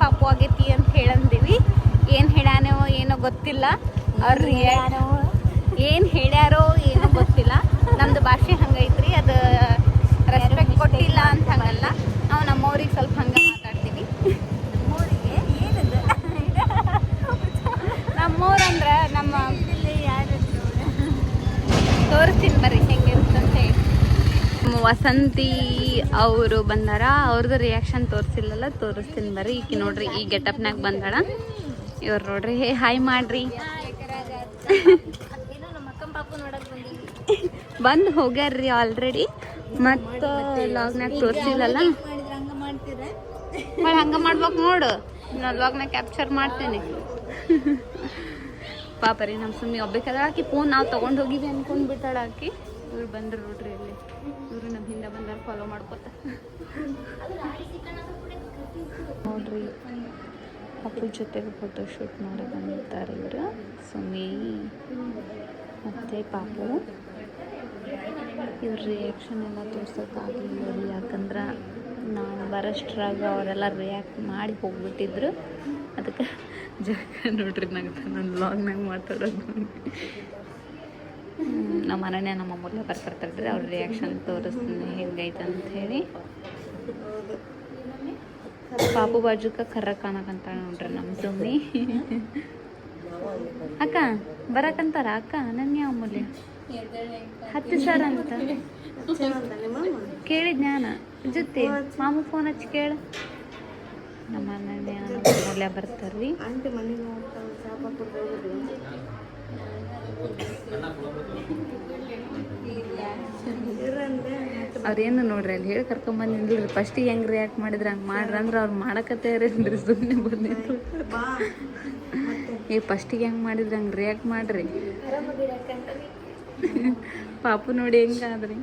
ಪಾಪು ಆಗೈತಿ ಅಂತ ಹೇಳಂದೀವಿ. ಏನು ಹೇಳ್ಯಾನೋ ಏನೋ ಗೊತ್ತಿಲ್ಲ. ಅವ್ರು ಏನು ಹೇಳ್ಯಾರೋ ಏನೋ ಗೊತ್ತಿಲ್ಲ. ನಮ್ಮದು ಭಾಷೆ ಹಂಗೈತ್ರಿ, ಅದು ರೆಸ್ಪೆಕ್ಟ್ ಕೊಟ್ಟಿಲ್ಲ ಅಂತ ಹಂಗಲ್ಲ. ನಾವು ನಮ್ಮವ್ರಿಗೆ ಸ್ವಲ್ಪ ಹಂಗೆ ಮಾತಾಡ್ತೀವಿ. ನಮ್ಮವ್ರಂದ್ರೆ ನಮ್ಮ ತೋರಿಸ್ತೀನಿ ಬರ್ರಿ ಹೆಂಗಿರುತ್ತಂತ ಹೇಳಿ. ವಸಂತಿ ಅವರು ಬಂದಾರ, ಅವ್ರದ್ದು ರಿಯಾಕ್ಷನ್ ತೋರಿಸಿಲ್ಲಲ್ಲ, ತೋರಿಸ್ತೀನಿ ಬರ್ರಿ. ಈಕಿ ನೋಡ್ರಿ ಈ ಗೆಟಪ್ನಾಗ ಬಂದಾಳ. ಇವ್ರು ನೋಡ್ರಿ ಹೇ ಹಾಯ್ ಮಾಡ್ರಿ. ಬಂದು ಹೋಗ್ಯಾರ್ರಿ ಆಲ್ರೆಡಿ. ಮತ್ತು ಲಾಗ್ನಾಗ ತೋರಿಸಿಲ್ಲಲ್ಲ, ಹಂಗೆ ಮಾಡ್ಬೇಕು ನೋಡು. ನಾನು ಲಾಗ್ನಾಗ ಕ್ಯಾಪ್ಚರ್ ಮಾಡ್ತೇನೆ. ಪಾಪ ರೀ ನಮ್ಮ ಸುಮ್ಮನೆ ಒಬ್ಬಕದ ಆಕಿ ಫೋನ್ ನಾವು ತೊಗೊಂಡು ಹೋಗಿವಿ ಅನ್ಕೊಂಡು ಬಿಟ್ಟಾಳ ಆಕಿ. ಇವ್ರು ಬಂದ್ರು ನೋಡ್ರಿ ಇಲ್ಲಿ. ಇವರು ನಮ್ಮ ಹಿಂದೆ ಬಂದಾರ ಫಾಲೋ ಮಾಡ್ಕೊತ ನೋಡ್ರಿ. ಅಪ್ಪು ಜೊತೆಗೆ ಫೋಟೋಶೂಟ್ ಮಾಡಿ ಬಂದಿರ್ತಾರೆ ಇವರು, ಸುಮ್ಮಿ ಮತ್ತು ಪಾಪು. ಇವ್ರ ರಿಯಾಕ್ಷನ್ ಎಲ್ಲ ತೋರ್ಸೋಕ್ಕಾಗಲಿಲ್ಲ ರೀ, ಯಾಕಂದ್ರೆ ನಾನು ಬರೋಷ್ಟ್ರಾಗ ಅವರೆಲ್ಲ ರಿಯಾಕ್ಟ್ ಮಾಡಿ ಹೋಗ್ಬಿಟ್ಟಿದ್ರು. ಅದಕ್ಕೆ ಜಾಗ ನೋಡ್ರಿ ನಂಗೆ ನನ್ನ ವ್ಲಾಗ್ನಾಗ ಮಾತಾಡೋದು. ನಮ್ಮ ಮನೆಯೇ ನಮ್ಮ ಅಮ್ಮಗೆ ಬರ್ತಿರ್ತಾರೆ, ಅವ್ರ ರಿಯಾಕ್ಷನ್ ತೋರಿಸ್ತೀನಿ ಹೆಂಗೈತೆ ಅಂತ ಹೇಳಿ. ಪಾಪು ಬಾಜುಕ ಕರ್ರ ಕಾಣಕಂತ ನೋಡ್ರಿ ನಮ್ಮ ಸುಮ್ಮಿ. ಅಕ್ಕ ಬರಕಂತಾರ ಅಕ್ಕ ನನ್ನ ಅಮೂಲ್ಯ 10,000 ಅಂತ ಕೇಳಿದ್ ಜ್ಞಾನ ಜೊತೆ ಮಾಮ ಫೋನ್ ಹಚ್ಚಿ ಕೇಳ. ನಮ್ಮ ಮನೆ ಅಮೂಲ್ಯ ಬರ್ತಾರ್ರಿ. ಅವ್ರೇನು ನೋಡ್ರಿ ಅಲ್ಲಿ ಹೇಳಿ ಕರ್ಕೊಂಬಂದಿಲ್ರಿ. ಫಸ್ಟಿಗೆ ಹೆಂಗೆ ರಿಯಾಕ್ಟ್ ಮಾಡಿದ್ರೆ ಹಂಗೆ ಮಾಡ್ರಿ ಅಂದ್ರೆ ಅವ್ರು ಮಾಡಕತ್ತೇರೇನ್ರಿ, ಸುಮ್ಮನೆ ಬಂದಿತ್ತು. ಫಸ್ಟಿಗೆ ಹೆಂಗೆ ಮಾಡಿದ್ರೆ ಹಂಗೆ ರಿಯಾಕ್ಟ್ ಮಾಡ್ರಿ. ಪಾಪು ನೋಡಿ ಹೆಂಗಾದ್ರಿ.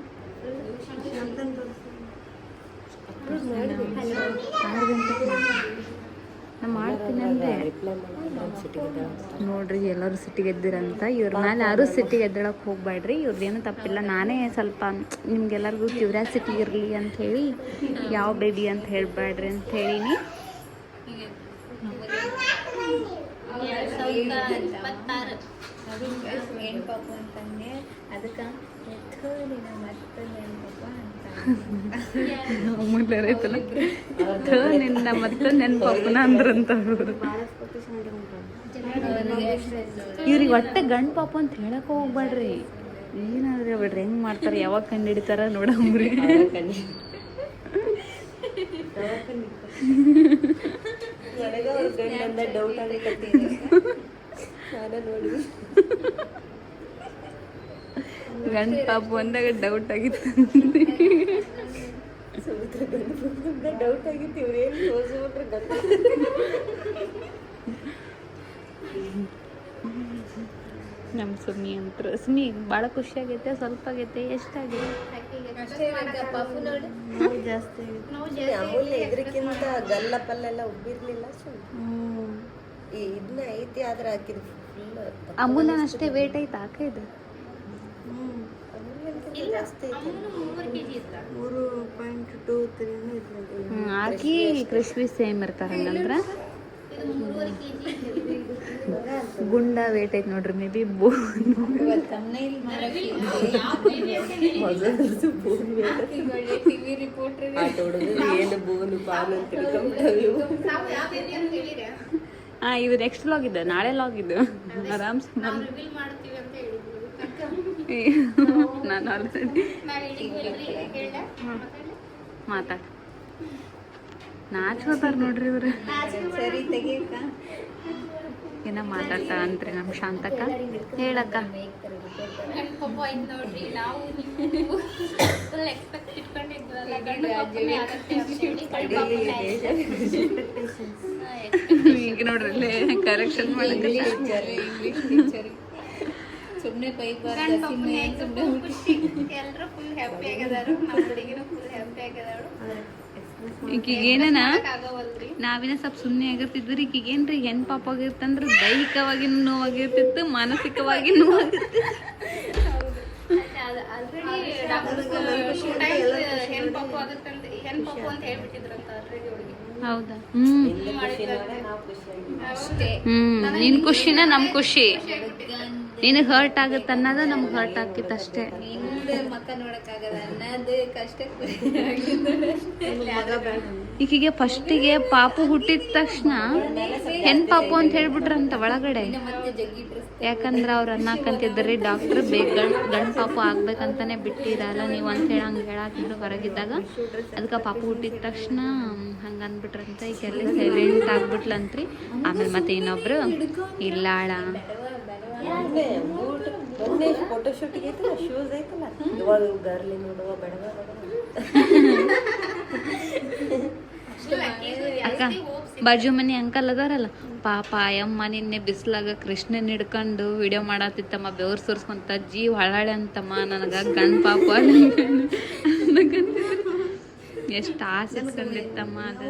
6 ಗಂಟೆಗೆ ನಾ ಮಾಡ್ತೀನಿ ಅಂದ್ರೆ ನೋಡ್ರಿ ಎಲ್ಲರೂ ಸಿಟ್ಟಿಗೆ ಎದ್ದಿರಂತ. ಇವ್ರ ಮೇಲೆ ಯಾರು ಸಿಟ್ಟಿಗೆ ಎದ್ದೇಳಕ್ಕೆ ಹೋಗ್ಬೇಡ್ರಿ, ಇವ್ರದ್ದೇನು ತಪ್ಪಿಲ್ಲ. ನಾನೇ ಸ್ವಲ್ಪ ನಿಮ್ಗೆಲ್ಲರಿಗೂ ಕ್ಯೂರಿಯಾಸಿಟಿ ಇರಲಿ ಅಂಥೇಳಿ ಯಾವ ಬೇಬಿ ಅಂತ ಹೇಳಬೇಡ್ರಿ ಅಂತ ಹೇಳೀನಿ. ಅದಕ್ಕೆ ನಿನ್ನ ಮತ್ತೆ ನೆನ್ಪಪ್ಪನ ಅಂದ್ರಂತ. ಇವ್ರಿಗೆ ಒಟ್ಟೆ ಗಂಡು ಪಾಪ ಅಂತ ಹೇಳಕ್ಕೆ ಹೋಗ್ಬೇಡ್ರಿ. ಏನಾದ್ರೆ ಬಿಡ್ರಿ, ಹೆಂಗೆ ಮಾಡ್ತಾರೆ, ಯಾವಾಗ ಕಂಡು ಹಿಡಿತಾರ ನೋಡಂಬ್ರಿ. ಗಂಡು ಪಾಪು ಅಂದಾಗ ಡೌಟ್ ಆಗಿತ್ತು. ಡೌಟ್ ಆಗಿತ್ತು ಇವ್ರೇನು ತೋರಿಸ್ಬಿಟ್ರೆ ನಮ್ಮ ಸುಮ್ಮಿ ಅಂತ. ಸುಮ್ಮಿ ಭಾಳ ಖುಷಿ ಆಗೈತೆ, ಸ್ವಲ್ಪ ಆಗೈತೆ, ಎಷ್ಟಾಗಿದೆ ಜಾಸ್ತಿ ಅಮೂಲ್ಯ ಎದ್ರಕ್ಕಿಂತ ಗಲ್ಲ ಪಲ್ಲೆಲ್ಲ ಉಬ್ಬಿರ್ಲಿಲ್ಲ. ಇದನ್ನ ಐತಿ ಆದ್ರೆ ಹಾಕಿದ್ ಫುಲ್ ಅಮೂಲ್ಯನ ಅಷ್ಟೇ ವೇಟ್ ಐತೆ ಆಕ ಇದು. ಆಕಿ ಕೃಷ್ವಿ ಸೇಮ್ ಇರ್ತಾರ. ಹಂಗಂದ್ರೆ ಗುಂಡ ವೇಟ್ ಐತೆ ನೋಡ್ರಿ. ಮೇ ಬಿ ಇದು ನೆಕ್ಸ್ಟ್ ಲಾಗ್ ಇದೆ, ನಾಳೆ ಲಾಗ್ ಇದು. ಆರಾಮ್ಸೆ ನಾನು ಆಲ್ರೆಡಿ ಮಾತಾಡ ನಾಚ್ಕೋತಾರ ನೋಡ್ರಿ ಇವ್ರು. ಏನ ಮಾತಾಡ್ತಾಳ ಅಂತ್ರಿ ನಮ್ಮ ಶಾಂತಕ್ಕ. ಹೇಳಕ್ಕ. ಈಗ ನೋಡ್ರಿ ಕರೆಕ್ಷನ್ ಮಾಡಕ್ಕೆ ಸುಮ್ಮನೆ ಕೈ ಎಲ್ಲರೂ ಫುಲ್ ಹ್ಯಾಪಿ ಆಗಿದಾರು. ನಮ್ಮ ಹುಡುಗಿನೂ ಫುಲ್ ಹ್ಯಾಪಿ ಆಗಿದಾಳು. ಈಗೇನ ನಾವಿನ ಸ್ವಲ್ಪ ಸುಮ್ಮನೆ ಆಗಿರ್ತಿದ್ರಿ. ಈಗೇನ್ರಿ ಹೆಣ್ ಪಾಪ ಆಗಿರ್ತಂದ್ರೆ ದೈಹಿಕವಾಗಿ ನೋವಾಗಿರ್ತಿತ್ತು, ಮಾನಸಿಕವಾಗಿ ನೋವಾಗಿರ್ತಿತ್ತು. ಆಲ್ರೆಡಿ ಹೆಣ್ ಪಾಪು ಆಗುತ್ತಂತ ಹೆಣ್ ಪಾಪು ಅಂತ ಹೇಳ್ಬಿಟ್ಟಿದ್ರಂತ ಆಲ್ರೆಡಿ ಅವ್ರಿಗೆ. ಹೌದಾ? ಅಷ್ಟೇ. ನಿನ್ ಖುಷಿನ ನಮ್ ಖುಷಿ. ನಿನಗೆ ಹರ್ಟ್ ಆಗುತ್ತೆ ಅನ್ನೋದು ನಮ್ಗೆ ಹರ್ಟ್ ಆಗ್ತಿತ್ತು ಅಷ್ಟೇ. ಮಕ್ಕ ನೋಡಕ್ಕಾಗಲ್ಲ ಅನ್ನೋದು ಕಷ್ಟ. ಈಕಿಗೆ ಫಸ್ಟಿಗೆ ಪಾಪು ಹುಟ್ಟಿದ ತಕ್ಷಣ ಹೆಣ್ ಪಾಪು ಅಂತ ಹೇಳ್ಬಿಟ್ರಂತ ಒಳಗಡೆ. ಯಾಕಂದ್ರೆ ಅವ್ರು ಅನ್ನಕಂತಿದ್ರಿ ಡಾಕ್ಟರ್ ಗಂಡ್ ಪಾಪು ಆಗ್ಬೇಕಂತಾನೆ ಬಿಟ್ಟಿರಲ್ಲ ನೀವು ಅಂತ ಹೇಳಿ ಹಂಗೆ ಹೇಳಾಕಿದ್ರು ಹೊರಗಿದ್ದಾಗ. ಅದಕ್ಕೆ ಪಾಪು ಹುಟ್ಟಿದ ತಕ್ಷಣ ಹಂಗೆ ಅಂದ್ಬಿಟ್ರಂತ. ಈಗ ಎಲ್ಲ ಸೈಲೆಂಟ್ ಆಗ್ಬಿಟ್ಲಂತ್ರಿ. ಆಮೇಲೆ ಮತ್ತೆ ಇನ್ನೊಬ್ರು ಇಲ್ಲಾಳ ಫೋಟೋಶೂಟಿಗೆ ಐತಲ್ಲ ಶೂಸ್ ಐತಲ್ಲ ಇವಾಗ ಗರ್ಲಿ ನೋಡುವ ಬೆಳಗ ಅಕ್ಕ ಬಾಜು ಮನೆ ಅಂಕಲ್ ಅದಾರಲ್ಲ ಪಾಪ ಅಯ್ಯಮ್ಮ ನಿನ್ನೆ ಬಿಸ್ಲಾಗ ಕೃಷ್ಣನ್ ಹಿಡ್ಕೊಂಡು ವಿಡಿಯೋ ಮಾಡತ್ತಿತ್ತಮ್ಮ ಬೆವ್ರು ಸುರ್ಸ್ಕೊಂತ ಜೀವ ಹಳಾಳೆ ಅಂತಮ್ಮ ನನಗ ಗಂಡ್ ಪಾಪ ಎಷ್ಟು ಆಸೆ ಕಂಡಿತ್ತಮ್ಮ ಅದು.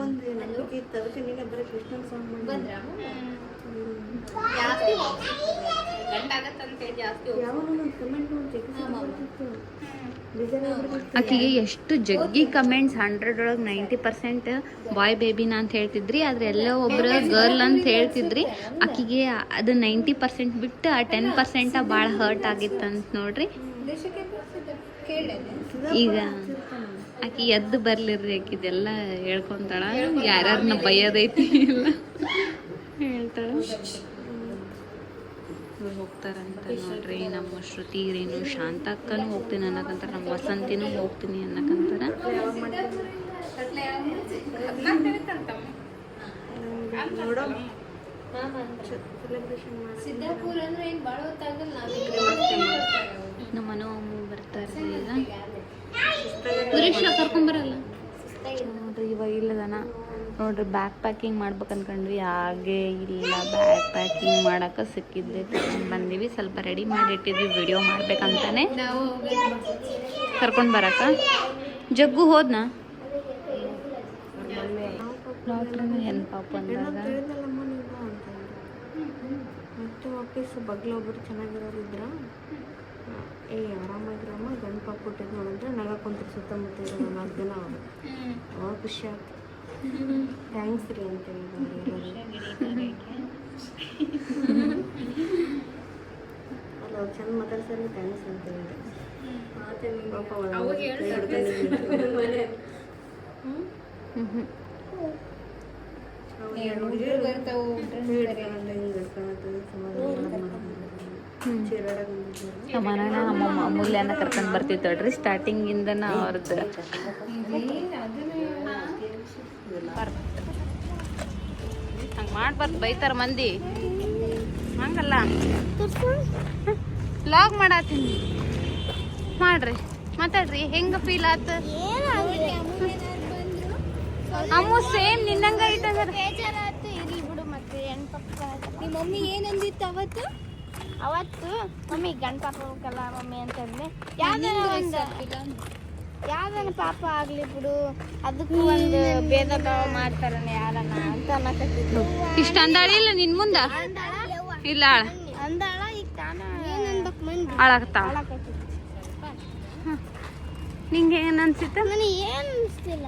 ಆಕಿಗೆ ಎಷ್ಟು ಜಗ್ಗಿ ಕಮೆಂಟ್ಸ್ 100 ಒಳಗೆ 90% ಬಾಯ್ ಬೇಬಿನ ಅಂತ ಹೇಳ್ತಿದ್ರಿ. ಆದ್ರೆ ಎಲ್ಲ ಒಬ್ರು ಗರ್ಲ್ ಅಂತ ಹೇಳ್ತಿದ್ರಿ. ಆಕಿಗೆ ಅದು 90% ಬಿಟ್ಟು ಆ 10% ಭಾಳ ಹರ್ಟ್ ಆಗಿತ್ತಂತ ನೋಡ್ರಿ. ಈಗ ಆಕಿ ಎದ್ದು ಬರ್ಲಿರ್ರಿ, ಆಕಿದೆಲ್ಲ ಹೇಳ್ಕೊಂತಾಳ. ಯಾರ್ಯಾರನ್ನ ಬೈಯೋದೈತಿ ಎಲ್ಲ ಹೇಳ್ತಾಳ. ಹೋಗ್ತಾರಂತ ನೋಡ್ರಿ. ನಮ್ಮ ಶ್ರುತಿ ರೀನು ಶಾಂತಕ್ಕನೂ ಹೋಗ್ತೀನಿ ಅನ್ನಕಂತಾರ, ನಮ್ಮ ವಸಂತಿನೂ ಹೋಗ್ತೀನಿ ಅನ್ನಕಂತಾರ. ನಮ್ಮ ಮನೋ ಅಮ್ಮ ಬರ್ತಾರೆ ಈಗ. ಸುರೇಶ ಕರ್ಕೊಂಬರಲ್ಲ ನೋಡ್ರಿ. ಇವಾಗ ಇಲ್ಲದನ ನೋಡ್ರಿ. ಬ್ಯಾಗ್ ಪ್ಯಾಕಿಂಗ್ ಮಾಡ್ಬೇಕು ಅನ್ಕೊಂಡ್ವಿ, ಹಾಗೆ ಇಲ್ಲ. ಬ್ಯಾಗ್ ಪ್ಯಾಕಿಂಗ್ ಮಾಡಕ್ಕೆ ಸಿಕ್ಕಿದ್ದೆ ತಗೊಂಡು ಬಂದೀವಿ. ಸ್ವಲ್ಪ ರೆಡಿ ಮಾಡಿ ಇಟ್ಟಿದ್ವಿ ವಿಡಿಯೋ ಮಾಡ್ಬೇಕಂತಾನೆ. ಕರ್ಕೊಂಡು ಬರಕ್ಕ ಜಗ್ಗು ಹೋದ್ನಾ ಡಾಕ್ಟ್ರ್ ಹೆಣ್ ಪಾಪ ಅಂದಾಗ. ಮತ್ತೆ ವಾಪಸ್ ಬಗ್ಲೊಬ್ರು ಚೆನ್ನಾಗಿರೋರು ಇದ್ರ ಆರಾಮಾಗಿರಮ್ಮ ಗಂಡು ಪಾಪ ಹುಟ್ಟಿದ್ ನೋಡಿದ್ರೆ ನಗಕೊಂತಾರೆ ಸುತ್ತಮುತ್ತ ಇರೋ 4 ಜನ. ಅವರು ಅವಾಗ ಖುಷಿ ಆಯ್ತು. ಥ್ಯಾಂಕ್ಸ್ ರೀ ಅಂತ ಅಲ್ಲ ಅವ್ರು ಚಂದ ಮಾತಾಡ್ಸರಿ ಥ್ಯಾಂಕ್ಸ್ ಅಂತ ಹೇಳಿದೆ. ಪಾಪ ನಮ್ಮ ಅಮೂಲ್ಯನ ಕರ್ಕೊಂಡು ಬರ್ತಿತ್ತಳ್ರಿ ಸ್ಟಾರ್ಟಿಂಗಿಂದನ ಅವ್ರದ್ದು. ಹಂಗೆ ಮಾಡ್ಬಾರ್ದು, ಬೈತಾರ ಮಂದಿ. ಹಂಗಲ್ಲ, ವ್ಲಾಗ್ ಮಾಡತ್ತೀನಿ ಮಾಡ್ರಿ, ಮಾತಾಡ್ರಿ. ಹೆಂಗ ಫೀಲ್ ಆತ? ಅಮ್ಮು ಸೇಮ್ ನಿನ್ನಂಗ ಐತಂದ್ರ ಬೇಜಾರಾಯ್ತು. ಇರ್ಲಿ ಬಿಡು. ಮತ್ತೆ ನಿಮ್ಮ ಮಮ್ಮಿ ಏನಂದಿತ್ತು ಅವತ್ತು ಮಮ್ಮಿ ಗಂಡ ಪಾಪ ಹೋಗಲ್ಲ ಮಮ್ಮಿ ಅಂತಂದ್ರೆ ಯಾವ್ದನ ಪಾಪ ಆಗ್ಲಿ ಬಿಡು, ಅದಕ್ಕೂ ಒಂದು ಭೇದ ಭಾವ ಮಾಡ್ತಾರನ ಯಾರನ್ನ ಅಂತ ಅನ್ನಕತ್ತಿದ್ರು. ಇಷ್ಟ ಅಂದಾಳಿಲ್ಲ ನಿನ್ ಮುಂದ ಇಲ್ಲ ಅಂದಾಳ. ಈಗ ತಾನ ಏನನ್ಬೇಕು ಮಂದಿ ಹಾಳಾಗತ್ತಾಳ. ನಿಂಗೆ ಏನ್ ಅನ್ಸಿತ್ತ? ನನಗೆ ಏನ್ ಅನಿಸ್ತಿಲ್ಲ.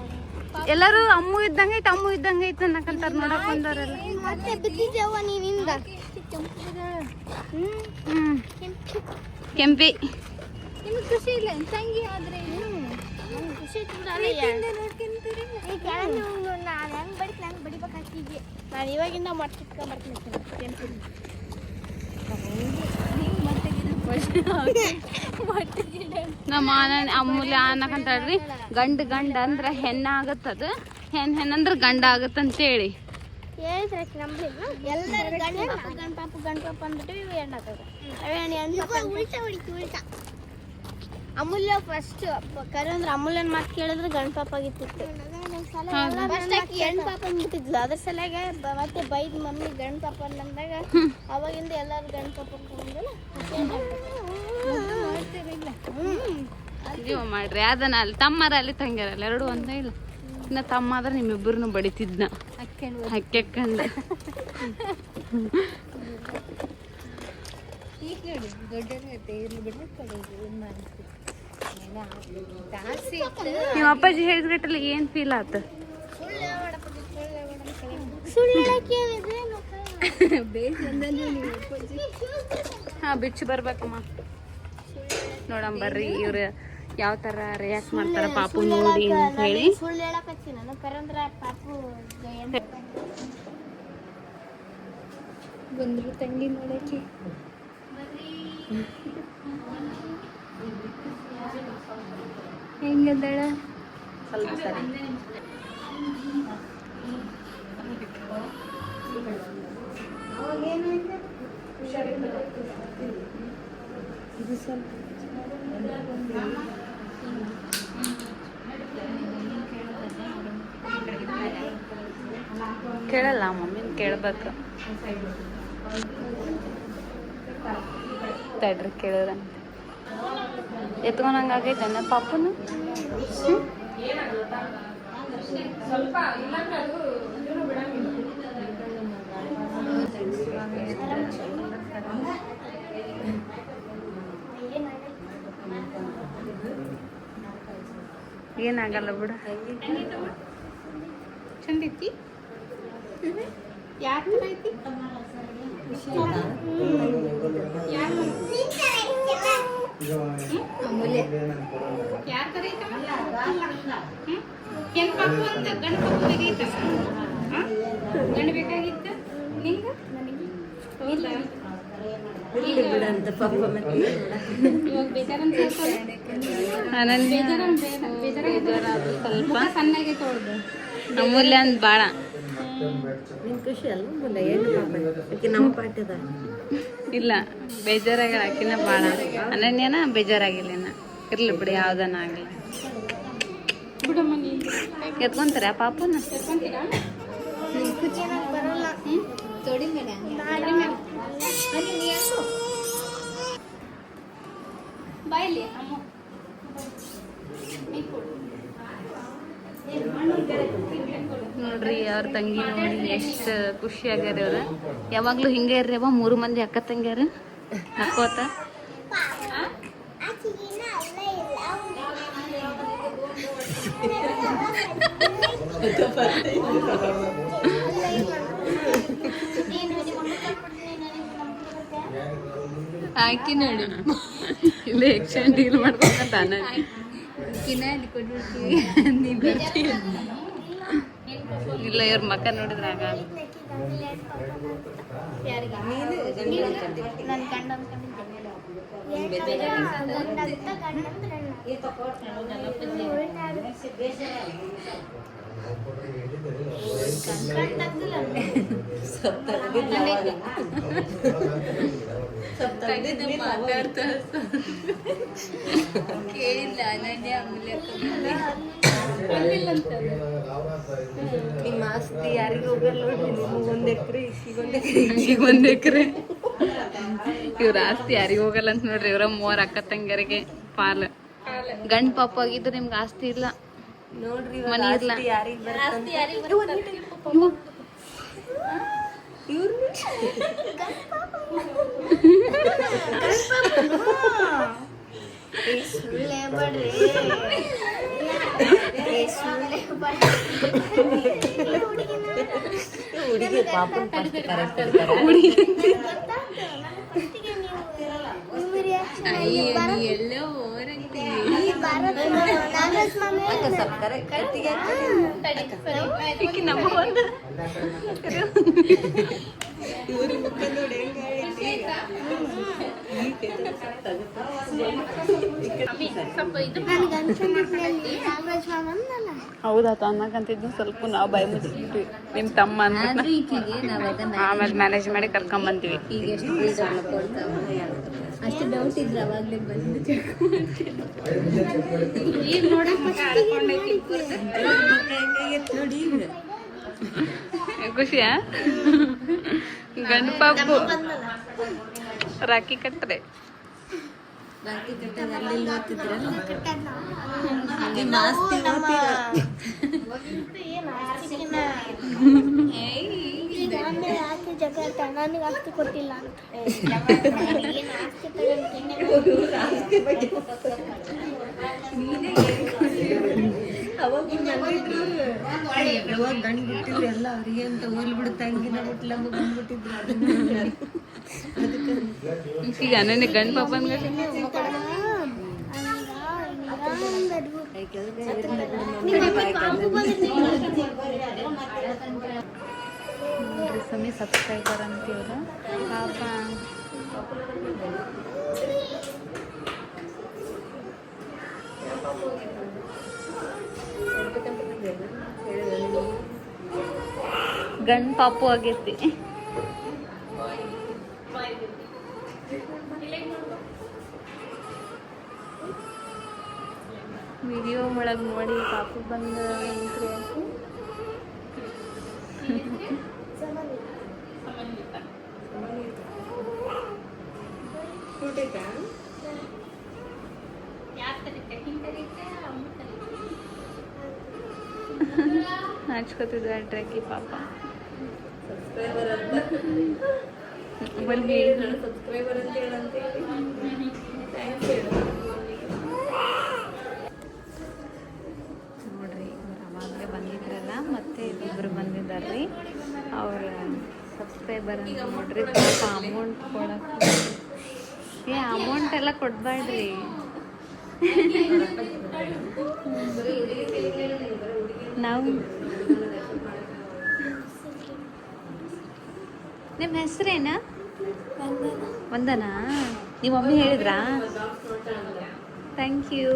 ಎಲ್ಲರೂ ಅಮ್ಮು ಇದ್ದಂಗೈತೆ ಅಮ್ಮು ಇದ್ದಂಗೈತೆ ಅನ್ನಕಂತಾರ ನೋಡಕ್ ಬಂದವರೆಲ್ಲ. ಮತ್ತೆ ಬಿದ್ದಿದ್ದೆವ್ವ ನೀನಿಂದ. ಕೆಂಪಿ ನಿಮ್ಗೆ ಖುಷಿ ಇಲ್ಲ ತಂಗಿ ಆದ್ರೆ ಖುಷಿ ನಾನು ಹೆಂಗ್ ಬಡಿಕ್ ನಂಗೆ ಬಡಿಬೇಕಾಗ್ತಿದ್ದೆ. ನಾನು ಇವಾಗಿಂದ ಮಾಡ್ತಿಟ್ಕೊಂಡ್ಬರ್ತೀನಿ ಕೆಂಪಿ. ನಮ್ಮ ಅಮೂಲ್ಯ ಅನ್ನಕಂತಾಳ್ರಿ ಗಂಡ ಅಂದ್ರ ಹೆಣ್ಣಾಗತ್ತದ, ಹೆಣ್ಣಂದ್ರ ಗಂಡ ಆಗತ್ತಂತೇಳಿ ಹೇಳಿದ್ರೆ ನಂಬಲಿಲ್ಲ. ಎಲ್ಲರೂ ಗಂಡ ಪಾಪ ಅಂದ್ಬಿಟ್ಟು ಹೆಣ್ಣಾಗ್ತದ. ಅಮೂಲ್ಯ ಫಸ್ಟ್ ಕರೆ ಅಂದ್ರೆ ಅಮೂಲ್ಯನ ಮಾತು ಕೇಳಿದ್ರೆ ಗಂಡ ಪಾಪ ಆಗಿತ್ತಿತ್ತು. ಹೆಣ್ಣು ಪಾಪ ಅಂದ್ಬಿಟ್ಟಿದ್ಲು. ಅದ್ರ ಸಲಗೆ ಮತ್ತೆ ಬೈದ್ ಮಮ್ಮಿ ಗಂಡ ಪಾಪ ಅಂದಾಗ ಅವಾಗಿಂದ ಎಲ್ಲಾರು ಗಂಡ ಪಾಪ ಜೀವ ಮಾಡ್ರಿ. ಅದನ್ನ ಅಲ್ಲಿ ತಮ್ಮರ ಅಲ್ಲಿ ತಂಗಿಯರಲ್ಲ ಎರಡು ಒಂದೇ ಇಲ್ಲ. ಇನ್ನ ತಮ್ಮ ಆದ್ರೆ ನಿಮ್ಮಿಬ್ಬರನ್ನು ಬಡಿತಿದ್ನ ಹಕ್ಕೆಕ್ಕಂಡು. ಈಗ ನೋಡಿ ದೊಡ್ಡ ಇರ್ಲಿ ಬಿಡ್ರಿ. ನಿಮ್ಮ ಅಪ್ಪಾಜಿ ಹೇಳಿದ್ರಟ್ಟಲ್ಲಿ ಏನು ಫೀಲ್ ಆತ? ಹಾ ಬಿಚ್ಚು ಬರ್ಬೇಕಮ್ಮ. ನೋಡಮ್ ಬರ್ರಿ ಇವ್ರು ಯಾವ ತರ ರಿಯಾಕ್ಟ್ ಮಾಡ್ತಾರ ಪಾಪು ನೋಡಿ ಅಂತ ಹೇಳಿ. ಸುಳ್ಳು ಹೇಳಕತ್ತಿ ನಾನು ಕರಂದ್ರ ಪಾಪು ಬಂದ್ರು ತಂಗಿ ನೋಡಕ್ಕೆ. ಹೆಂಗದಾಳ? ಸ್ವಲ್ಪ ಸರಿ. ಕೇಳಲ್ಲ ಮಮ್ಮಿನ ಕೇಳ್ಬೇಕು. ತಡ್ರಿ ಕೇಳೋದಂತ ಎತ್ಕೊಂಡಂಗಾಗೈತೆ ನನ್ನ ಪಾಪನ. ಏನಾಗಲ್ಲ ಬಿಡು. ಚಂದ ಐತಿ. ಯಾರ ಥರ ಐತಿ? ಅಮೂಲ್ಯ ಯಾರ ಥರ ಐತಮ್ಮ? ಹೆಂಗ್ ಪಾಪು ಅಂತ ಗಂಡು ಪಾಪು ಬೇಕಾಗಿತ್ತ? ಗಂಡು ಬೇಕಾಗಿತ್ತ ನಿಂಗೆ? ಹೌದಾ? ಇವಾಗ ಬೇಜಾರಂತ ಸ್ವಲ್ಪ ಸಣ್ಣಗೆ ತೊಳ್ದು ಅಮೂಲ್ಯ ಅಂತ ಭಾಳ ಖುಷಿ ಅಲ್ಲ ನಮ್ಮ ಪಾಠದ ಇಲ್ಲ ಬೇಜಾರಾಗಲ್ಲ. ಆಕಿನ ಭಾಳ ಅನನ್ಯನ ಬೇಜಾರಾಗಿಲ್ಲ. ಇರ್ಲಿ ಬಿಡಿ ಯಾವ್ದನ ಆಗಲಿ. ಎತ್ಕೊಂತಾರೆ ಆ ಪಾಪನ. ಬಾಯಲ್ಲಿ ನೋಡ್ರಿ ಅವ್ರ ತಂಗಿ ನೋಡಿ ಎಷ್ಟು ಖುಷಿ ಆಗ್ಯಾರ ಅವ್ರ. ಯಾವಾಗ್ಲೂ ಹಿಂಗೆ ಇರ್ರಿ ಅವ 3 ಮಂದಿ ಅಕ್ಕ ತಂಗಿಯಾರ ನಕ್ಕೋತ. ಆಕಿ ನೋಡಿ ಇಲ್ಲ ಎಕ್ಸ್ಚೇಂಜ್ ಡೀಲ್ ಮಾಡ್ಕೊಂಡ ಇಲ್ಲ ಇವ್ರ ಮಕ್ಕ ನೋಡಿದ್ರೆ ಆಗ ಕೇಳಿಲ್ಲ ಅನನ್ಯ ಅಮೂಲ್ಯ ನಿಮ್ಮ ಆಸ್ತಿ ಯಾರಿಗೂ ಹೋಗಲ್ಲ ನೋಡ್ರಿ. ನಿಮಗೊಂದು ಎಕರೆ ಈಗೊಂದು ಎಕರೆ ಇವ್ರ ಆಸ್ತಿ ಯಾರಿಗೂ ಹೋಗಲ್ಲ ಅಂತ ನೋಡ್ರಿ. ಇವ್ರ 3 ಅಕ್ಕ ತಂಗಿಯರಿಗೆ ಪಾಲ್. ಗಂಡ್ ಪಾಪ ಆಗಿದ್ರೆ ನಿಮ್ಗೆ ಆಸ್ತಿ ಇಲ್ಲ ನೋಡ್ರಿ. ಮನೆ ಇಲ್ಲ. ಹುಡುಗಿ ಪಾಪನ್ ಕರೆಕ್ಟ್ ಎಲ್ಲೋ ನಮ್ಮ ಒಂದು ಹೌದಾತ ಅನ್ನಕಂತಿದ್ದು ಸ್ವಲ್ಪ ನಾವು ಬಾಯಿ ಮುಚ್ಚಿದ್ವಿ ನಿಮ್ಮ ತಮ್ಮ ಅಂದ್ಬಿಟ್ಟು ಆಮೇಲೆ ಮ್ಯಾನೇಜ್ ಮಾಡಿ ಕರ್ಕೊಂಬಂತೀವಿ. ಅಷ್ಟು ಡೌಟ್ ಇದ್ರೆ ಅವಾಗಲೇ ಬಂದು ಈಗ ನೋಡಿ ಖುಷಿಯಾ? ಗಂಡು ಪಾಪು ರಾಖಿ ಕಟ್ಟರೆ ನನಗೆ ಆಸ್ತಿ ಕೊಟ್ಟಿಲ್ಲ ಅಂತ ಯಾವಾಗ ಗಂಡು ಬಿಟ್ಟಿದ್ರು ಎಲ್ಲ ಅವ್ರಿಗೆ ಅಂತ ಹೋಲ್ ಬಿಡುತ್ತೆ ಹಂಗಿನ ಬಿಟ್ಟಿಲ್ಲ ಬಂದ್ಬಿಟ್ಟಿದ್ರು ಈಗ ನನಗೆ ಗಂಡು ಪಾಪನ ಸಮಯ ಸಬ್ಸ್ಕ್ರೈಬರ್ ಅಂತೀವ್ರ ಪಾಪ ಗಂಡು ಪಾಪು ಆಗೈತಿ ವಿಡಿಯೋ ಒಳಗೆ ನೋಡಿ ಪಾಪು ಬಂದ ಎಂಟ್ರಿ ಆಯ್ತು ಹಚ್ಕೋತಿದ್ವಿ ಅಡ್ರಕ್ಕೆ ಪಾಪ ಸಬ್ಸ್ಕ್ರೈಬರ್ ಅಂತ ಹೇಳಿ ನೋಡ್ರಿ ಇವ್ರು ಅವಾಗಲೇ ಬಂದಿದ್ರಲ್ಲ ಮತ್ತೆ ಇಬ್ಬರು ಬಂದಿದ್ದಾರ್ರಿ ಅವ್ರ ಸಬ್ಸ್ಕ್ರೈಬರ್ ಅಂತ ನೋಡ್ರಿ ಪಾಪ ಅಮೌಂಟ್ ಕೊಡಕ್ಕೆ ಅಮೌಂಟ್ ಎಲ್ಲ ಕೊಡ್ಬೇಡ್ರಿ ನಾವು ನಿಮ್ಮ ಹೆಸರೇನ ವಂದನಾ ನಿಮ್ಮ ಮಮ್ಮಿ ಹೇಳಿದ್ರಾ ಥ್ಯಾಂಕ್ ಯು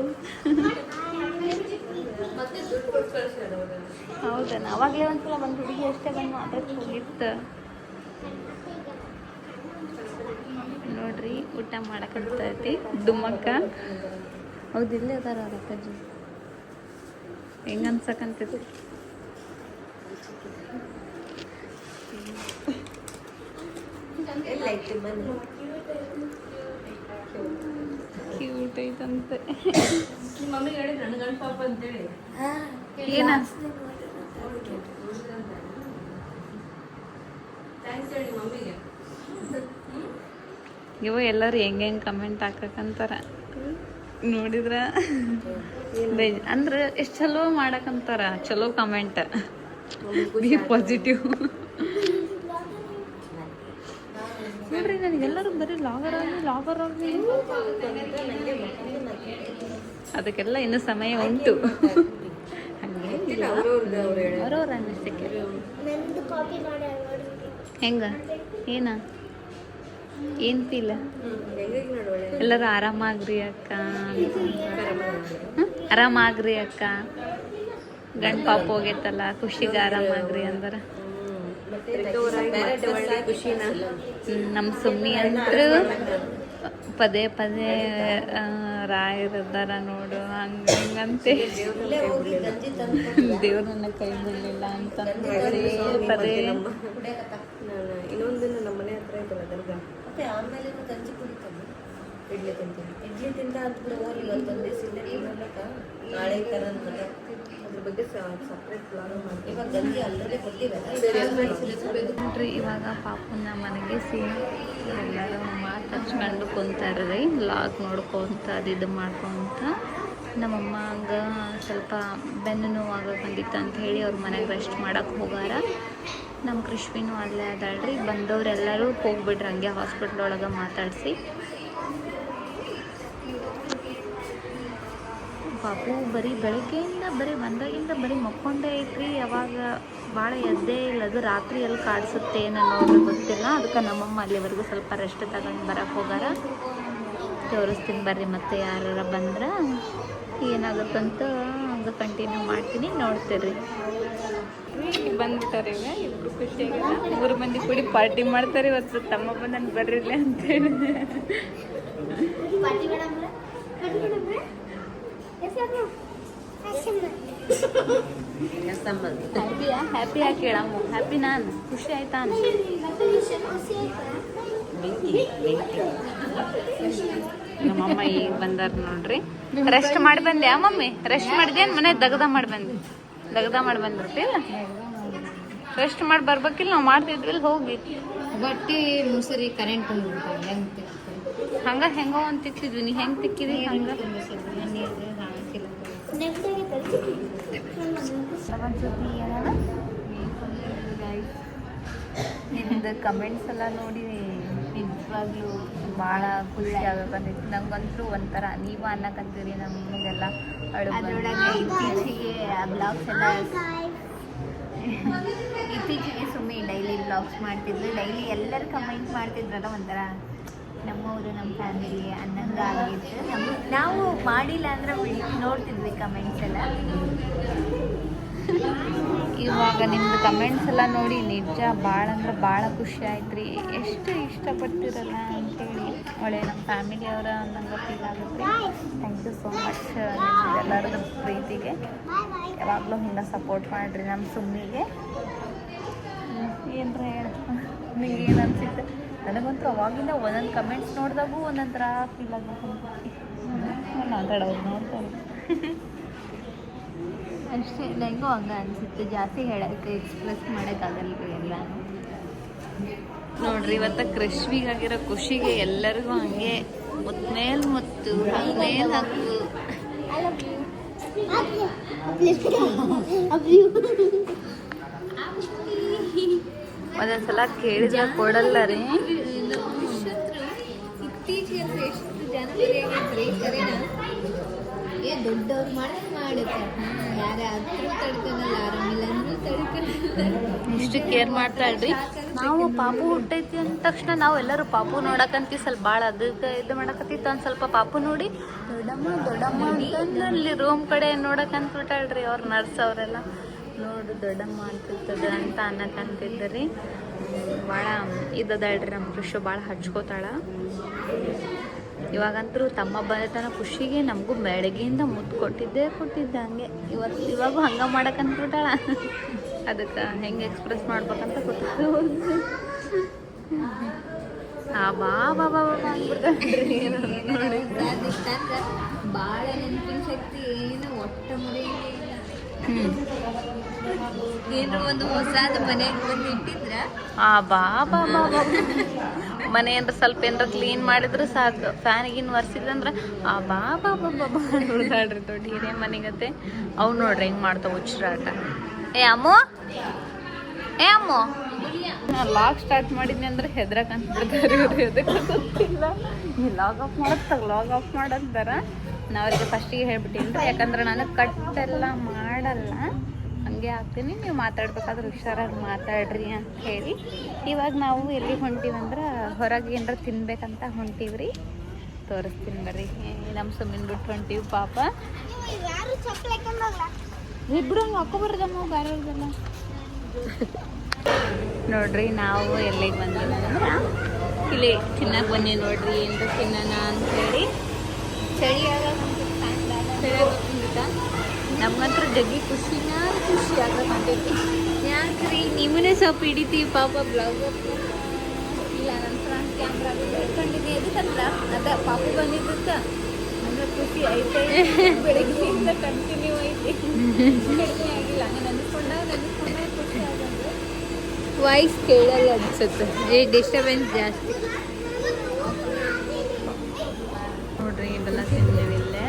ಹೌದಾ ಅವಾಗಲೇ ಒಂದ್ಸಲ ಒಂದು ಹುಡುಗಿ ಅಷ್ಟೇ ಬಂದು ಮಾತಾಡ್ಸಿ ಹೋಗಿತ್ತು ನೋಡ್ರಿ ಊಟ ಮಾಡಕತ್ತೈತಿ ಡುಮ್ಮಕ್ಕ ಹೌದು ಇಲ್ಲೇ ಅದಾರ ಅವ್ರ ಅಪ್ಪಾಜಿ ಹೆಂಗ ಅನ್ಸಕಂತೈತಿ ಕ್ಯೂಟ್ ಐತಂತೆ ಮಮ್ಮಿಗೆ ಹೇಳಿ ನನ್ನ ಗಂಡ ಪಾಪ ಅಂತೇಳಿ ಏನ ಥ್ಯಾಂಕ್ಸ್ ಹೇಳಿ ಮಮ್ಮಿಗೆ ಇವ ಎಲ್ಲರೂ ಹೆಂಗೆ ಕಮೆಂಟ್ ಹಾಕಕ್ಕಂತಾರ ನೋಡಿದ್ರ ಅಂದ್ರೆ ಎಷ್ಟು ಚಲೋ ಮಾಡಕ್ಕಂತಾರ ಚಲೋ ಕಮೆಂಟ್ ಬಿ ಪಾಸಿಟಿವ್ ನೋಡ್ರಿ ನನಗೆಲ್ಲರೂ ಬರೀ ಲಾಗರ್ ಆಗಿ ಅದಕ್ಕೆಲ್ಲ ಇನ್ನೂ ಸಮಯ ಉಂಟು ಹಂಗೆ ಅವ್ರವ್ರ ಅನ್ನಿಸ್ತಕ್ಕೆ ಹೆಂಗ ಏನ ಏನ್ ಫೀಲ್ ಎಲ್ಲರೂ ಆರಾಮಾಗ್ರಿ ಅಕ್ಕ ಆರಾಮಾಗ್ರಿ ಅಕ್ಕ ಗಂಡ್ ಪಾಪ ಹೋಗೈತಲ್ಲ ಖುಷಿಗೆ ಆರಾಮಾಗ್ರಿ ಅಂದ್ರ ನಮ್ಮ ಸುಮ್ಮಿ ಅಂತೂ ಪದೇ ಪದೇ ರಾಯರಿದ್ದಾರ ನೋಡು ಹಂಗಂತೆ ದೇವ್ರು ನನ್ನ ಕೈ ಬಿಡಲಿಲ್ಲ ಅಂತ ಪದೇ ಇನ್ನೊಂದು ನಮ್ಮ ಮನೆ ಹತ್ರ ಐತಲ್ಲ ದರ್ಗಾ ಮತ್ತೆ ಆಮೇಲೆ ಗಂಜಿ ಕುಡಿತಾನೆ ಇಡ್ಲಿ ತಿಂತ ಅಂತ ಕೂಡ ಹೋಗಿ ಇವತ್ತೊಂದು ದಿವಸ ಇಲ್ಲೇ ತಿನ್ನಕ ನಾಳೆ ತರ ಅದ್ರ ಬಗ್ಗೆ ಸಪ್ರೇಟ್ ಪ್ಲಾನ್ ಮಾಡಿ ಇವಾಗ ಗಂಜಿ ಅಲ್ಲದೆ ಕೊಟ್ಟಿದ್ದಾರೆ ನೋಡ್ರಿ ಇವಾಗ ಪಾಪನ ಮನೆಗೆಸಿ ಎಲ್ಲರೂ ಮಾತಾಡ್ಸ್ಕೊಂಡು ಕುಂತಾರ್ರಿ ಲಾಗ್ ನೋಡ್ಕೊಂತ ಅದು ಮಾಡ್ಕೊಂತ ನಮ್ಮಮ್ಮ ಹಂಗೆ ಸ್ವಲ್ಪ ಬೆನ್ನು ನೋವಾಗ ಬಂದಿತ್ತು ಅಂತ ಹೇಳಿ ಅವ್ರ ಮನೆಗೆ ರೆಸ್ಟ್ ಮಾಡಕ್ಕೆ ಹೋಗಾರ ನಮ್ಮ ಕೃಷ್ವಿನೂ ಅಲ್ಲೇ ಅದಾಳ್ರಿ ಬಂದವ್ರೆಲ್ಲರೂ ಹೋಗ್ಬಿಟ್ರಿ ಹಂಗೆ ಹಾಸ್ಪಿಟ್ಲ್ ಒಳಗೆ ಮಾತಾಡಿಸಿ ಪಾಪು ಬರೀ ಬೆಳಗ್ಗೆಯಿಂದ ಬರೀ ಬಂದಾಗಿಂದ ಬರೀ ಮಕ್ಕೊಂಡೇ ಐತ್ರಿ ಯಾವಾಗ ಭಾಳ ಎದ್ದೇ ಇಲ್ಲ ಅದು ರಾತ್ರಿ ಎಲ್ಲಿ ಕಾಡಿಸುತ್ತೆ ಅನ್ನೋದು ಗೊತ್ತಿಲ್ಲ ಅದಕ್ಕೆ ನಮ್ಮಮ್ಮ ಅಲ್ಲಿವರೆಗೂ ಸ್ವಲ್ಪ ರೆಸ್ಟ್ ತಗೊಂಡು ಬರಕ್ಕೆ ಹೋಗಾರ ತೋರಿಸ್ತೀನಿ ಬರ್ರಿ ಮತ್ತೆ ಯಾರು ಬಂದ್ರೆ ಏನಾಗುತ್ತಂತ ಹಂಗೆ ಕಂಟಿನ್ಯೂ ಮಾಡ್ತೀನಿ ನೋಡ್ತೀರಿ ಬಂದ್ಬಿಟ್ಟಾರೆ ಈಗ ಇಬ್ಬರು ಖುಷಿಯಾಗಿಲ್ಲ 3 ಮಂದಿ ಕೂಡಿ ಪಾರ್ಟಿ ಮಾಡ್ತಾರೆ ಇವತ್ತು ತಮ್ಮಪ್ಪ ನಾನು ಬರ್ರಿಲ್ಲ ಅಂತೇಳಿ ಹ್ಯಾಪಿ ಯಾಕೆ ಹೇಳಮ್ಮ ಹ್ಯಾಪಿ ನಾನು ಖುಷಿ ಆಯ್ತಾ ನಮ್ಮಮ್ಮ ಈಗ ಬಂದಾರ ನೋಡ್ರಿ ರೆಸ್ಟ್ ಮಾಡಿ ಬಂದ್ಯಾ ಮಮ್ಮಿ ರೆಸ್ಟ್ ಮಾಡಿದೇನು ಮನೆ ದಗದ ಮಾಡಿ ಬಂದಿರ್ತಿಲ್ಲ ರೆಸ್ಟ್ ಮಾಡಿ ಬರ್ಬೇಕಿಲ್ಲ ನಾವು ಮಾಡ್ತಿದ್ವಿಲ್ಲ ಹೋಗಿ ಬಟ್ಟಿ ಮುಸುರಿ ಕರೆಂಟ್ ಹಂಗ ಹೆಂಗೋ ಅಂತ ತಿಕ್ಕಿದ್ವಿ ನೀ ಹೆಂಗ್ ತಿಕ್ಕಿದಿ ಹಂಗ ನೆಕ್ಸ್ಟ್ ಜೊತೆ ಏನಲ್ಲ ನಿಮ್ದು ಕಮೆಂಟ್ಸ್ ಎಲ್ಲ ನೋಡಿ ನಿಜವಾಗ್ಲೂ ಭಾಳ ಖುಷಿ ಆಗಬೇಕಂದಿತ್ತು. ನಂಗಂತೂ ಒಂಥರ ನೀವು ಅನ್ನಕಂತೀರಿ ನಮಗೆಲ್ಲ ಅದ್ರೊಳಗೆ ಇತ್ತೀಚೆಗೆ ಬ್ಲಾಗ್ಸ್ ಎಲ್ಲ ಇತ್ತೀಚೆಗೆ ಸುಮ್ಮನೆ ಡೈಲಿ ಬ್ಲಾಗ್ಸ್ ಮಾಡ್ತಿದ್ರು. ಡೈಲಿ ಎಲ್ಲರೂ ಕಮೆಂಟ್ ಮಾಡ್ತಿದ್ರಲ್ಲ, ಒಂಥರ ನಮ್ಮವರು ನಮ್ಮ ಫ್ಯಾಮಿಲಿ ಅನ್ನಂಗೆ ಆಗಿತ್ತು. ನಾವು ಮಾಡಿಲ್ಲ ಅಂದ್ರೆ ನೋಡ್ತಿದ್ವಿ ಕಮೆಂಟ್ಸ್ ಎಲ್ಲ. ಇವಾಗ ನಿಮ್ದು ಕಮೆಂಟ್ಸ್ ಎಲ್ಲ ನೋಡಿ ನಿಜ ಭಾಳ ಅಂದ್ರೆ ಭಾಳ ಖುಷಿ ಆಯ್ತು ರೀ. ಎಷ್ಟು ಇಷ್ಟಪಡ್ತಿರಲ್ಲ ಅಂತೇಳಿ ಒಳ್ಳೆ ನಮ್ಮ ಫ್ಯಾಮಿಲಿಯವರ ಅನ್ನಂಗೆ ಫೀಲ್ ಆಗುತ್ತೆ. ಥ್ಯಾಂಕ್ ಯು ಸೋ ಮಚ್ ಎಲ್ಲರದ್ದು ಪ್ರೀತಿಗೆ. ಯಾವಾಗಲೂ ಹಿಂಗೆ ಸಪೋರ್ಟ್ ಮಾಡಿರಿ ನಮ್ಮ ಸುಮ್ಮಿಗೆ. ಏನರ ಹೇಳ ನಿಂಗೆ ಏನು ಅನ್ಸುತ್ತೆ? ನನಗಂತೂ ಅವಾಗಿಂದ ಒಂದೊಂದು ಕಮೆಂಟ್ಸ್ ನೋಡಿದಾಗೂ ಒಂದೊಂದು ಥರ ಫೀಲ್ ಆಗಬೇಕು. ಮಾತಾಡೋದು ನೋಡ್ತಾರೆ ಅಷ್ಟೇ. ಹೆಂಗೋ ಹಂಗೆ ಅನಿಸುತ್ತೆ, ಜಾಸ್ತಿ ಹೇಳೋಕ್ಕೆ ಎಕ್ಸ್ಪ್ರೆಸ್ ಮಾಡೋಕ್ಕಾಗಲ್ಲ ರೀ ಎಲ್ಲನೂ. ನೋಡ್ರಿ ಇವತ್ತು ಕೃಷ್ವಿಗಾಗಿರೋ ಖುಷಿಗೆ ಎಲ್ಲರಿಗೂ ಹಂಗೆ ಮುತ್ಮೇಲೆ ಮುತ್ತು ಮೇಲೆ ಹಕ್ಕು. ಒಂದೊಂದ್ಸಲ ಕೇಳಿದ್ರೆ ಕೊಡಲ್ಲ ರೀ. ಇತ್ತೀಚೆಗೆ ಎಷ್ಟು ಜನವರಿ ಆಗೈತ್ರಿ ಕರೆನ ದೊಡ್ಡವ್ರು ಮಾಡುತ್ತೆ. ಯಾರೇ ಆದ್ರೂ ತಡ್ಕೊಳಲ್ಲ, ಆರಾಮಿಲ್ಲ ಅಂದ್ರೂ ತಡ್ಕೊಳಲ್ಲ. ಇಷ್ಟು ಕೇರ್ ಮಾಡ್ತಾಳ್ರಿ. ನಾವು ಪಾಪು ಹುಟ್ಟೈತಿ ಅಂದ ತಕ್ಷಣ ನಾವು ಎಲ್ಲರೂ ಪಾಪು ನೋಡಕಂತೀವಿ. ಸ್ವಲ್ಪ ಭಾಳ ಅದಕ್ಕೆ ಇದು ಮಾಡಕತ್ತಿತ್ತು. ಒಂದು ಸ್ವಲ್ಪ ಪಾಪು ನೋಡಿ ದೊಡ್ಡಮ್ಮ ಅಂತಂದಲ್ಲಿ ರೂಮ್ ಕಡೆ ನೋಡಕಂತ ಬಿಟ್ಟಾಳ್ರಿ ಅವ್ರು ನರ್ಸ್ ಅವರೆಲ್ಲ. ನೋಡು ದೊಡ್ಡಮ್ಮ ಅಂತಿರ್ತದ ಅಂತ ಅನ್ನಕಂತಿದ್ದರಿ. ಭಾಳ ಇದದಾಳ್ರಿ ನಮ್ಮ ಕೃಷಿ, ಭಾಳ ಹಚ್ಕೋತಾಳ. ಇವಾಗಂತೂ ತಮ್ಮ ಬಂದತನ ಖುಷಿಗೆ ನಮಗೂ ಬೆಳಗ್ಗೆಯಿಂದ ಮುದ್ದು ಕೊಟ್ಟಿದ್ದೆ ಹಂಗೆ. ಇವಾಗೂ ಹಂಗೆ ಮಾಡಕ್ಕಂತ್ಬಿಟ್ಟಾಳ. ಅದಕ್ಕೆ ಹೆಂಗೆ ಎಕ್ಸ್ಪ್ರೆಸ್ ಮಾಡ್ಬೇಕಂತ ಗೊತ್ತಾಗ ಬಾ ಬಾ ಬಾ ಅಂದ್ಬಿಡ್ತಾಳ್ರಿ. ನೋಡಿ ಭಾಳ ನೆನಪಿನ ಶಕ್ತಿ ಏನು ಒಟ್ಟು ಮುರಿಯಂಗೆ ಇಲ್ಲ. ಏನೋ ಒಂದು ಹೊಸದು ಮನೆಗೆ ಬಂದು ಇಟ್ಟಿದ್ರ ಬಾ ಬಾ ಬಾ ಬಾ ಮನೆ ಏನಾರ ಸ್ವಲ್ಪ ಏನಾರ ಕ್ಲೀನ್ ಮಾಡಿದ್ರು ಸಾಕು. ಫ್ಯಾನಿಗಿನ್ ಒರೆಸಿದ್ರಂದ್ರೆ ಬಾ ಬಾ ಬಾ ಬಾ ಬಾ ಹುಡ್ದಾಡ್ರಿ. ದೊಡ್ಡ ಹಿರಿಯ ಮನೆಗತ್ತೆ ಅವು ನೋಡ್ರಿ ಹೆಂಗೆ ಮಾಡ್ತಾವ ಹುಚ್ಚರಾಟ. ಅಮ್ಮು ಲಾಗ್ ಸ್ಟಾರ್ಟ್ ಮಾಡಿದ್ನಿ ಅಂದ್ರೆ ಹೆದ್ರಕಂತ ಬಿಡ್ತಾರೆ ಇವ್ರು. ಎದಕ್ಕೆ ಗೊತ್ತಿಲ್ಲ. ಈ ಲಾಗ್ ಆಫ್ ಮಾಡಂತಾರ. ನಾ ಅವ್ರಿಗೆ ಫಸ್ಟಿಗೆ ಹೇಳ್ಬಿಟ್ಟಿಲ್ರಿ, ಯಾಕಂದ್ರೆ ನಾನು ಕಟ್ಟೆಲ್ಲ ಮಾಡಲ್ಲ, ಹಂಗೆ ಹಾಕ್ತೀನಿ. ನೀವು ಮಾತಾಡ್ಬೇಕಾದ್ರೆ ಹುಷಾರಾಗಿ ಮಾತಾಡ್ರಿ ಅಂತ ಹೇಳಿ. ಇವಾಗ ನಾವು ಎಲ್ಲಿ ಹೊಂಟೀವಂದ್ರೆ ಹೊರಗೆ ಏನಾರ ತಿನ್ಬೇಕಂತ ಹೊಂಟೀವ್ರಿ. ತೋರಿಸ್ತೀನಿ ಬರ್ರಿ. ನಮ್ಮ ಸುಮ್ಮಿನ ಬಿಟ್ಟು ಹೊಂಟೀವಿ ಪಾಪ. ಇಬ್ರು ಹಂಗೆ ಹಾಕೋಬಾರ್ದಮ್ಮ ಬೇರೆಯವ್ರದೆಲ್ಲ. ನೋಡ್ರಿ ನಾವು ಎಲ್ಲಿಗೆ ಬಂದಿಲ್ಲ ಅಂದ್ರೆ ಇಲ್ಲಿ ತಿನ್ನಕ್ಕೆ ಬನ್ನಿ. ನೋಡ್ರಿ ಏನಾರ ತಿನ್ನೋಣ ಅಂಥೇಳಿ. ಚಳಿ ಆಗಂತ ನಮ್ಮಂತ್ರ ಜಗ್ಗಿ ಖುಷಿ ಆಗಂತೈತಿ. ಯಾಕ್ರಿ ನಿಮ್ಮನ್ನೇ ಸ್ವಲ್ಪ ಹಿಡಿತೀವಿ ಪಾಪ ಬ್ಲಾಗ್. ಇಲ್ಲ ನಂತರ ಕ್ಯಾಮ್ರಾ ಇಟ್ಕೊಂಡಿದ್ದೆ. ಎದಕ್ಕಂದ್ರ ಅದ ಪಾಪು ಬಂದಿದ್ದಕ್ಕ ಅಂದ್ರೆ ಖುಷಿ ಐತೆ. ಬೆಳಗ್ಗೆಯಿಂದ ಕಂಟಿನ್ಯೂ ಐತಿ, ಕಡಿಮೆ ಆಗಿಲ್ಲ. ಹಂಗೆ ನೆನೆಸ್ಕೊಂಡಾಗ ಖುಷಿ ಆಗಂದ್ರೆ ವಾಯ್ಸ್ ಕೇಳಲ್ಲ ಅನ್ಸುತ್ತೆ. ಡಿಸ್ಟರ್ಬೆನ್ಸ್ ಜಾಸ್ತಿ. ನೋಡ್ರಿ ಇವೆಲ್ಲ ತಿಂದೇವಿ ಇಲ್ಲೇ.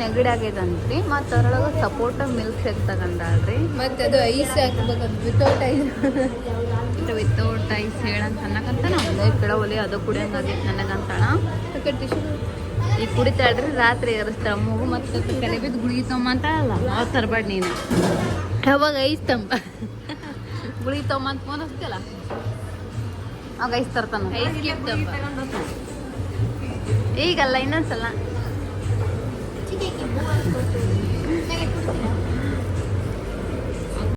ನೆಗಡಿ ಆಗೈತಂತ್ರಿ. ಮತ್ತು ಅದ್ರೊಳಗೆ ಸಪೋಟ ಮಿಲ್ಕ್ ಶೇಕ್ ತಗೊಂಡಾಳ್ರಿ. ಮತ್ತು ಅದು ಐಸ್ ಹಾಕ್ಬೇಕಂತ ವಿತೌಟ್ ಐಸ್ ಹೇಳಂತ ಅನ್ನಕಂತ ನಮ್ದು ಕಡೆ ಒಲೆ ಅದು ಕುಡಿಯಂಗಾಗೈತೆ ನನಗಂತಾಳ. ಈಗ ಕುಡಿತಾಳ್ರಿ. ರಾತ್ರಿ ಏರಿಸ್ತಾಳ ಮೂಗು ಮತ್ತು ಕಲೆ ಬಿದ್ದು ಗುಳಿಗೆ ತೊಂಬ ಅಂತ ಅಲ್ಲ ಅವಾಗ ತರಬೇಡ ನೀನು. ಅವಾಗ ಐಸ್ ತಂಬ ಗುಳಿಗೆ ತೊಂಬ ಅಂತ ಫೋನ್ ಹಚ್ತಲ್ಲ, ಅವಾಗ ಐಸ್ ತರ್ತಾನ. ಐಸ್ ಕ್ಯೂಬ್ ತಂಬ. ಈಗಲ್ಲ ಇನ್ನೊಂದ್ಸಲ